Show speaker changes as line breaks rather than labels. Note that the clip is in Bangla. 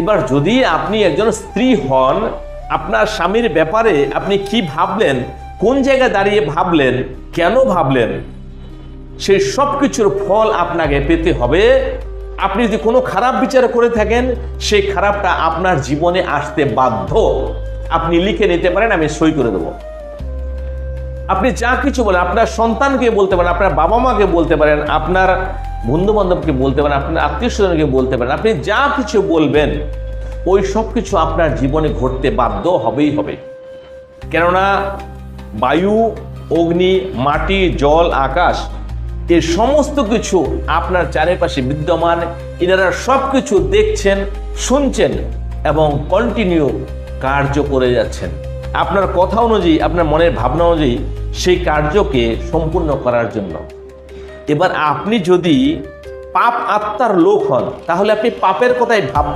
এবার যদি আপনি একজন স্ত্রী হন, আপনার স্বামীর ব্যাপারে আপনি কি ভাবলেন, কোন জায়গায় দাঁড়িয়ে ভাবলেন, কেন ভাবলেন, সেই সব কিছুর ফল আপনাকে পেতে হবে। আপনি যদি কোনো খারাপ বিচার করে থাকেন, সেই খারাপটা আপনার জীবনে আসতে বাধ্য। আপনি লিখে নিতে পারেন, আমি সই করে দেবো। আপনি যা কিছু বলেন, আপনার সন্তানকে বলতে পারেন, আপনার বাবা মাকে বলতে পারেন, আপনার বন্ধু বান্ধবকে বলতে পারেন, আপনার আত্মীয় স্বজনকে বলতে পারেন, আপনি যা কিছু বলবেন ওই সব কিছু আপনার জীবনে ঘটতে বাধ্য হবেই হবে। কেননা বায়ু, অগ্নি, মাটি, জল, আকাশ, এই সমস্ত কিছু আপনার চারিপাশে বিদ্যমান। এনারা সব কিছু দেখছেন, শুনছেন এবং কন্টিনিউ কার্য করে যাচ্ছেন আপনার কথা অনুযায়ী, আপনার মনের ভাবনা অনুযায়ী সেই কার্যকে সম্পূর্ণ করার জন্য। এবার আপনি যদি পাপ আত্মার লোক হন, তাহলে আপনি পাপের কথাই ভাববেন।